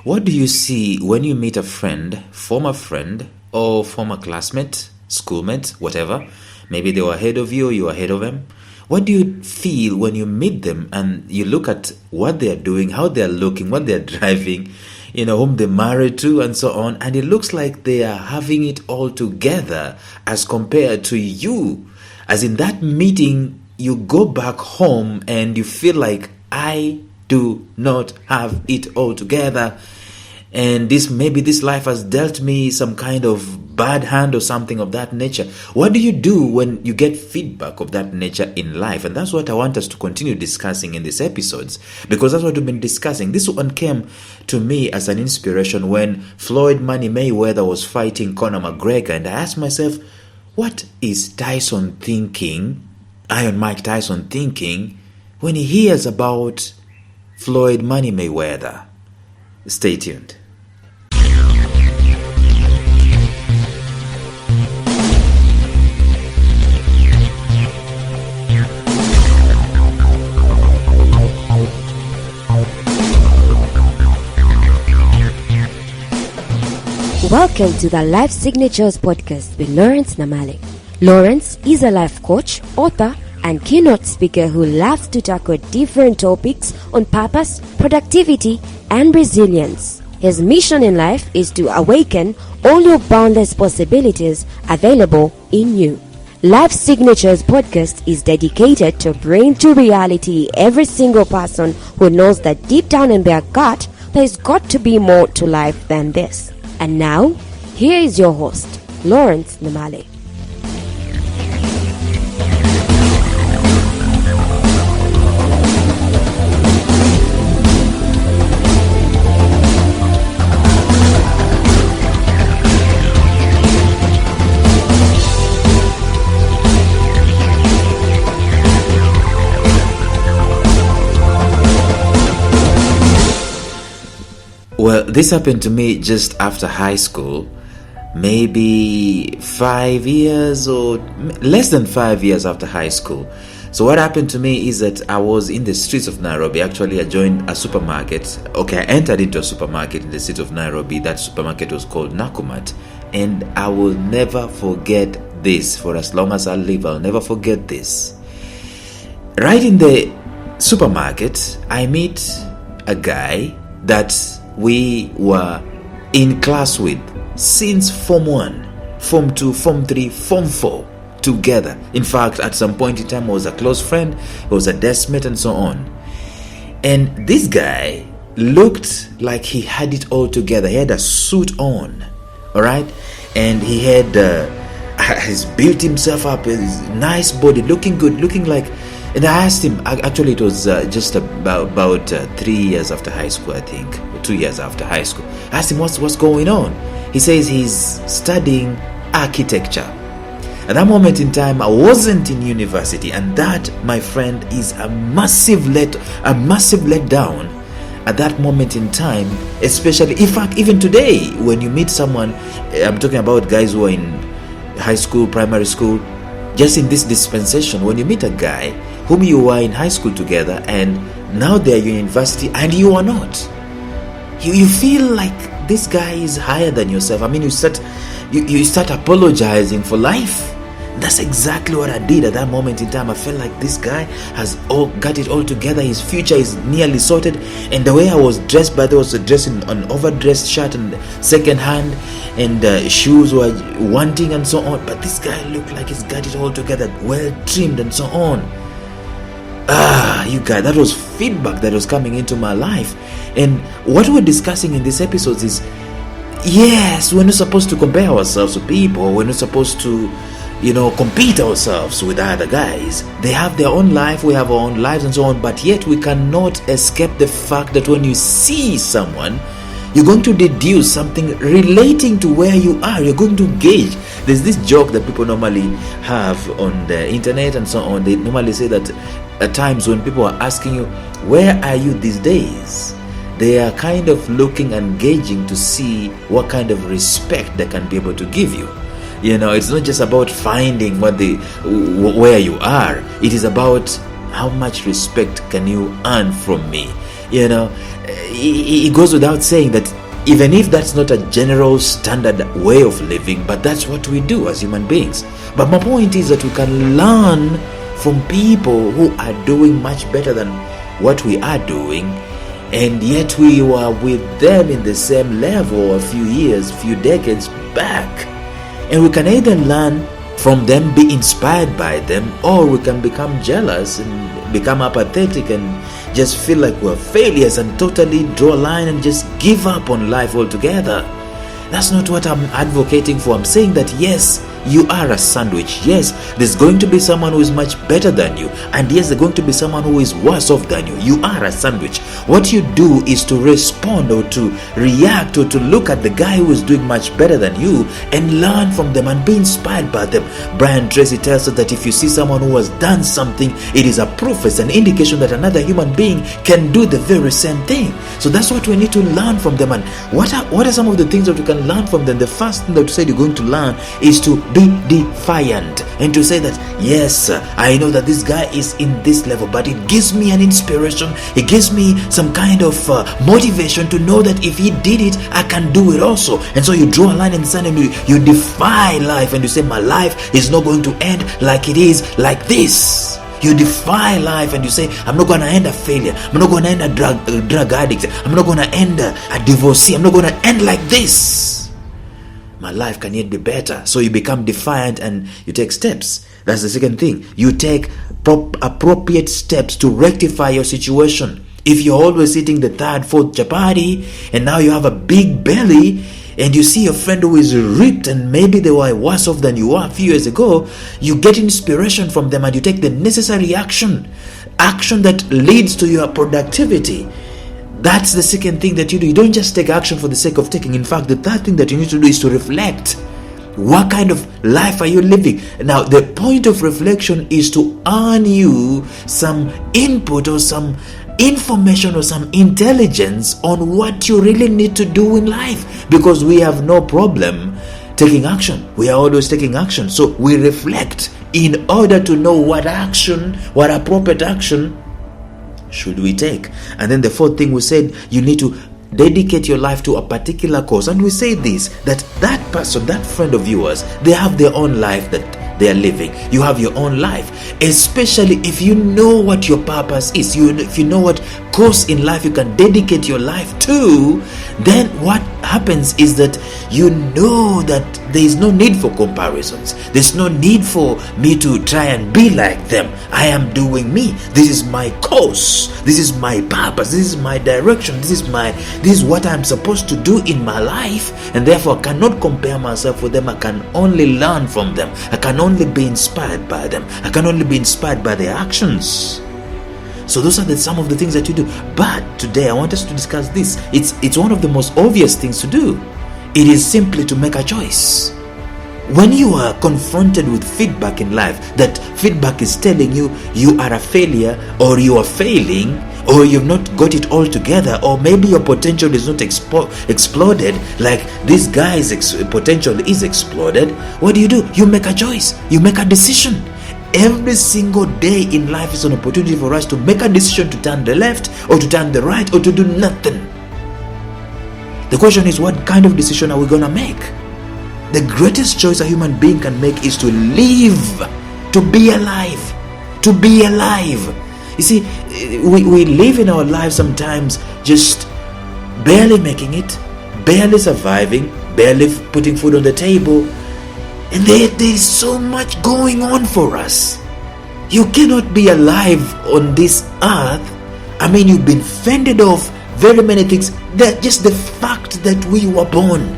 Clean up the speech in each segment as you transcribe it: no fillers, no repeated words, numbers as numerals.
What do you see when you meet a friend, or former classmate, schoolmate, whatever? Maybe they were ahead of you or you were ahead of them. What do you feel when you meet them and you look at what they are doing, how they are looking, what they are driving, whom they're married to and so on, and it looks like they are having it all together as compared to you? As in that meeting, you go back home and you feel like, I do not have it all together, and this life has dealt me some kind of bad hand or something of that nature. What do you do when you get feedback of that nature in life? And that's what I want us to continue discussing in these episodes, because that's what we've been discussing. This one came to me as an inspiration when Floyd Money Mayweather was fighting Conor McGregor, and I asked myself, what is Iron Mike Tyson thinking when he hears about Floyd Money Mayweather? Stay tuned. Welcome to the Life Signatures podcast with Lawrence Namale. Lawrence is a life coach, author, and keynote speaker who loves to tackle different topics on purpose, productivity, and resilience. His mission in life is to awaken all your boundless possibilities available in you. Life Signatures podcast is dedicated to bring to reality every single person who knows that deep down in their gut, there's got to be more to life than this. And now, here is your host, Lawrence Namale. Well, this happened to me just after high school, maybe 5 years or less than 5 years after high school. So what happened to me is that I was in the streets of Nairobi. Actually, I joined a supermarket. I entered into a supermarket in the city of Nairobi. That supermarket was called Nakumatt. And I will never forget this. For as long as I live, I'll never forget this. Right in the supermarket, I meet a guy that we were in class with since Form 1, Form 2, Form 3, Form 4 together. In fact, at some point in time, I was a close friend, he was a deskmate and so on. And this guy looked like he had it all together. He had a suit on, all right? And he had, he's built himself up, his nice body, looking good, looking like. And I asked him, actually it was just about 3 years after high school, I think, or 2 years after high school. I asked him, what's going on? He says he's studying architecture. At that moment in time, I wasn't in university, and that, my friend, is a massive letdown at that moment in time, especially, in fact, even today, when you meet someone, I'm talking about guys who are in high school, primary school, just in this dispensation, when you meet a guy whom you were in high school together and now they're in university and you are not, you feel like this guy is higher than yourself. I mean, you start apologizing for life. That's exactly what I did at that moment in time. I felt like this guy has got it all together. His future is nearly sorted. And the way I was dressed, by the way, was dressed in an overdressed shirt and second hand, and shoes were wanting and so on. But this guy looked like he's got it all together, well trimmed and so on. You guys, that was feedback that was coming into my life. And what we're discussing in these episodes is, yes, we're not supposed to compare ourselves to people. We're not supposed to compete ourselves with other guys. They have their own life, we have our own lives and so on, but yet we cannot escape the fact that when you see someone, you're going to deduce something relating to where you are. You're going to gauge. There's this joke that people normally have on the internet and so on. They normally say that at times when people are asking you, where are you these days? They are kind of looking and gauging to see what kind of respect they can be able to give you. It's not just about finding where you are. It is about how much respect can you earn from me. It goes without saying that even if that's not a general standard way of living, but that's what we do as human beings. But my point is that we can learn from people who are doing much better than what we are doing, and yet we were with them in the same level a few years, few decades back. And we can either learn from them, be inspired by them, or we can become jealous and become apathetic and just feel like we're failures and totally draw a line and just give up on life altogether. That's not what I'm advocating for. I'm saying that yes, you are a sandwich. Yes, there's going to be someone who is much better than you, and yes, there's going to be someone who is worse off than you. You are a sandwich. What you do is to respond or to react or to look at the guy who is doing much better than you and learn from them and be inspired by them. Brian Tracy tells us that if you see someone who has done something, it is a proof, it's an indication that another human being can do the very same thing. So that's what we need to learn from them. And what are some of the things that we can learn from them? The first thing that you said you're going to learn is to be defiant and to say that yes, I know that this guy is in this level, but it gives me an inspiration, it gives me some kind of motivation to know that if he did it, I can do it also. And so you draw a line in the sand and you defy life and you say my life is not going to end like it is like this. You defy life and you say, I'm not going to end a failure, I'm not going to end a drug addict, I'm not going to end a divorcee, I'm not going to end like this. My life can yet be better. So you become defiant and you take steps. That's the second thing. You take appropriate steps to rectify your situation. If you're always eating the third, fourth chapati and now you have a big belly and you see a friend who is ripped and maybe they were worse off than you were a few years ago, you get inspiration from them and you take the necessary action that leads to your productivity. That's the second thing that you do. You don't just take action for the sake of taking. In fact, the third thing that you need to do is to reflect. What kind of life are you living? Now, the point of reflection is to earn you some input or some information or some intelligence on what you really need to do in life, because we have no problem taking action. We are always taking action. So we reflect in order to know what appropriate action should we take. And then the fourth thing we said, you need to dedicate your life to a particular cause. And we say this, that person, that friend of yours, they have their own life that they are living. You have your own life, especially if you know what your purpose is. If you know what cause in life you can dedicate your life to, then what happens is that you know that there is no need for comparisons. There's no need for me to try and be like them. I am doing me. This is my cause. This is my purpose. This is my direction. This is what I'm supposed to do in my life, and therefore I cannot compare myself with them. I can only learn from them. I can only be inspired by them. I can only be inspired by their actions. So those are some of the things that you do. But today I want us to discuss this. It's one of the most obvious things to do. It is simply to make a choice. When you are confronted with feedback in life, that feedback is telling you you are a failure, or you are failing, or you've not got it all together, or maybe your potential is not exploded like this guy's potential is exploded, what do? You make a choice. You make a decision. Every single day in life is an opportunity for us to make a decision to turn the left or to turn the right or to do nothing. The question is, what kind of decision are we going to make? The greatest choice a human being can make is to live, to be alive, to be alive. You see, we live in our lives sometimes just barely making it, barely surviving, barely putting food on the table. And there is so much going on for us. You cannot be alive on this earth. I mean, you've been fended off very many things. That just the fact that we were born.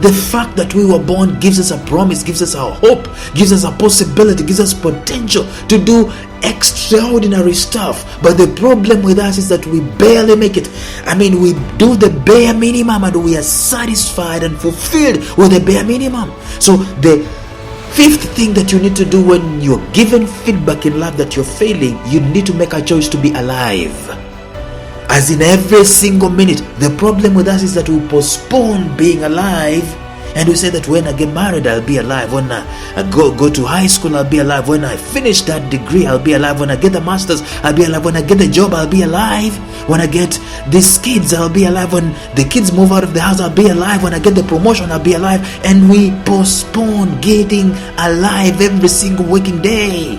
The fact that we were born gives us a promise, gives us a hope, gives us a possibility, gives us potential to do extraordinary stuff. But the problem with us is that we barely make it. I mean, we do the bare minimum and we are satisfied and fulfilled with the bare minimum. So the fifth thing that you need to do when you're given feedback in life that you're failing, you need to make a choice to be alive. As in every single minute. The problem with us is that we postpone being alive And we say that when I get married, I'll be alive. When I go to high school, I'll be alive. When I finish that degree, I'll be alive. When I get the master's, I'll be alive. When I get the job, I'll be alive. When I get these kids, I'll be alive. When the kids move out of the house, I'll be alive. When I get the promotion, I'll be alive. And we postpone getting alive every single working day,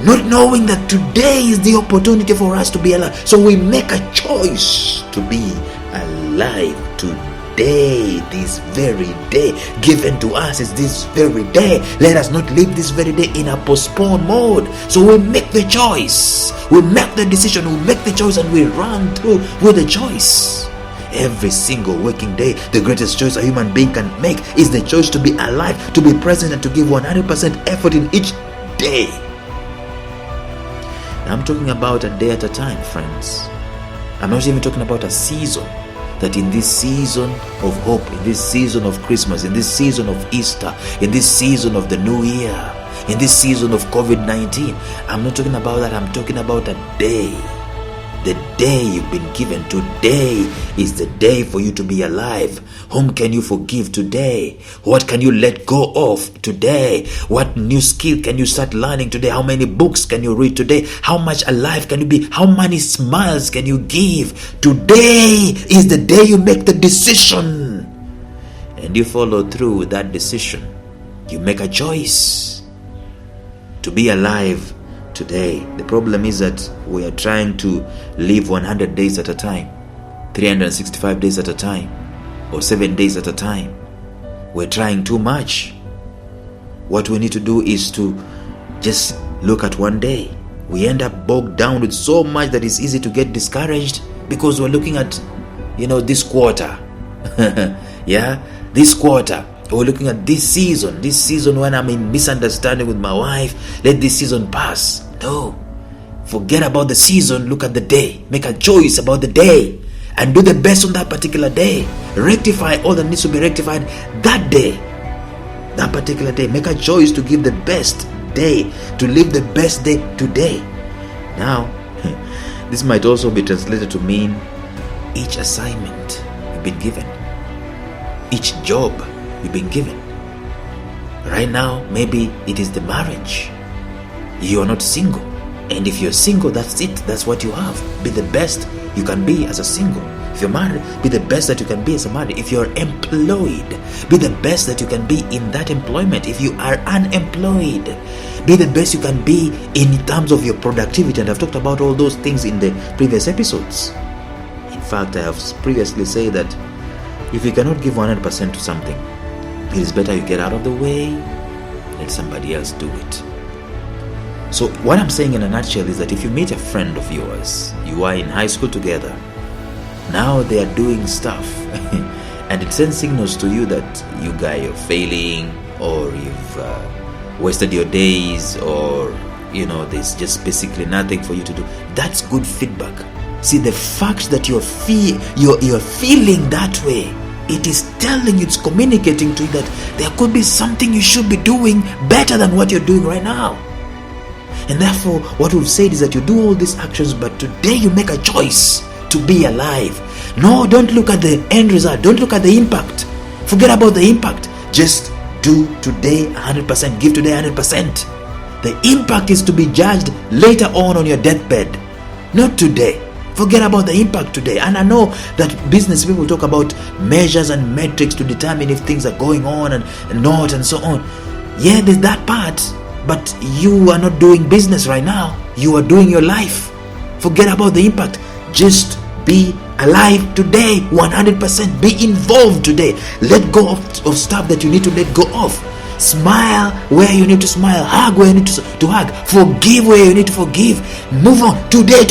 not knowing that today is the opportunity for us to be alive. So we make a choice to be alive today, this very day given to us is this very day. Let us not live this very day in a postponed mode. So we make the choice, we make the decision, we make the choice, and we run through with the choice. Every single working day, the greatest choice a human being can make is the choice to be alive, to be present, and to give 100% effort in each day. I'm talking about a day at a time, friends. I'm not even talking about a season. That in this season of hope, in this season of Christmas, in this season of Easter, in this season of the New Year, in this season of COVID-19, I'm not talking about that. I'm talking about a day. The day you've been given. Today is the day for you to be alive. Whom can you forgive today? What can you let go of today? What new skill can you start learning today? How many books can you read today? How much alive can you be? How many smiles can you give? Today is the day you make the decision. And you follow through with that decision. You make a choice to be alive today. The problem is that we are trying to live 100 days at a time, 365 days at a time, or 7 days at a time. We're trying too much. What we need to do is to just look at one day. We end up bogged down with so much that it's easy to get discouraged because we're looking at, this quarter. This quarter. We're looking at this season when I'm in misunderstanding with my wife. Let this season pass. No. Forget about the season. Look at the day. Make a choice about the day and do the best on that particular day. Rectify all that needs to be rectified that day, that particular day. Make a choice to give the best day, to live the best day today. Now, this might also be translated to mean each assignment you've been given, each job you've been given. Right now, maybe it is the marriage. You are not single, and if you're single, that's it. That's what you have. Be the best you can be as a single. If you're married, be the best that you can be as a married. If you're employed, be the best that you can be in that employment. If you are unemployed, be the best you can be in terms of your productivity. And I've talked about all those things in the previous episodes. In fact, I have previously said that if you cannot give 100% to something, it is better you get out of the way, let somebody else do it. So what I'm saying in a nutshell is that if you meet a friend of yours, you are in high school together, now they are doing stuff and it sends signals to you that you guys are failing, or you've wasted your days, or there's just basically nothing for you to do. That's good feedback. See, the fact that you're feeling that way, it is telling you, it's communicating to you that there could be something you should be doing better than what you're doing right now. And therefore, what we've said is that you do all these actions, but today you make a choice to be alive. No, don't look at the end result. Don't look at the impact. Forget about the impact. Just do today 100%. Give today 100%. The impact is to be judged later on your deathbed, not today. Forget about the impact today. And I know that business people talk about measures and metrics to determine if things are going on and not, and so on. Yeah, there's that part. But you are not doing business right now. You are doing your life. Forget about the impact. Just be alive today, 100%. Be involved today. Let go of stuff that you need to let go of. Smile where you need to smile. Hug where you need to hug. Forgive where you need to forgive. Move on. Today.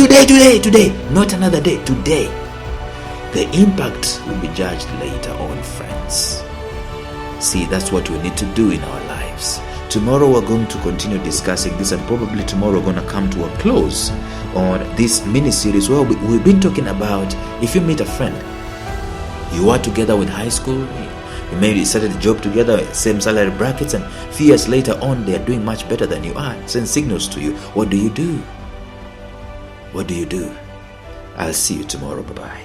Not another day. Today. The impact will be judged later on, friends. See, that's what we need to do in our lives. Tomorrow we're going to continue discussing this, and probably tomorrow we're going to come to a close on this mini-series where we've been talking about if you meet a friend, you are together with high school, you maybe started a job together, same salary brackets, and a few years later on they are doing much better than you are, send signals to you. What do you do? What do you do? I'll see you tomorrow. Bye-bye.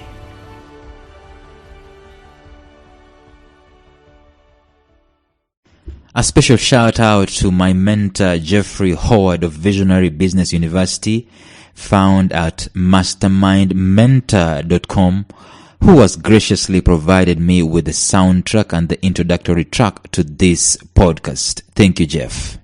A special shout out to my mentor Jeffrey Howard of Visionary Business University, found at mastermindmentor.com, who has graciously provided me with the soundtrack and the introductory track to this podcast. Thank you, Jeff.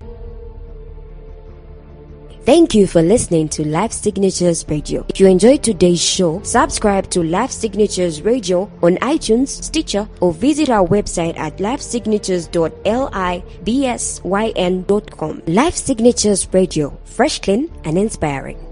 Thank you for listening to Life Signatures Radio. If you enjoyed today's show, subscribe to Life Signatures Radio on iTunes, Stitcher, or visit our website at lifesignatures.libsyn.com. Life Signatures Radio, fresh, clean, and inspiring.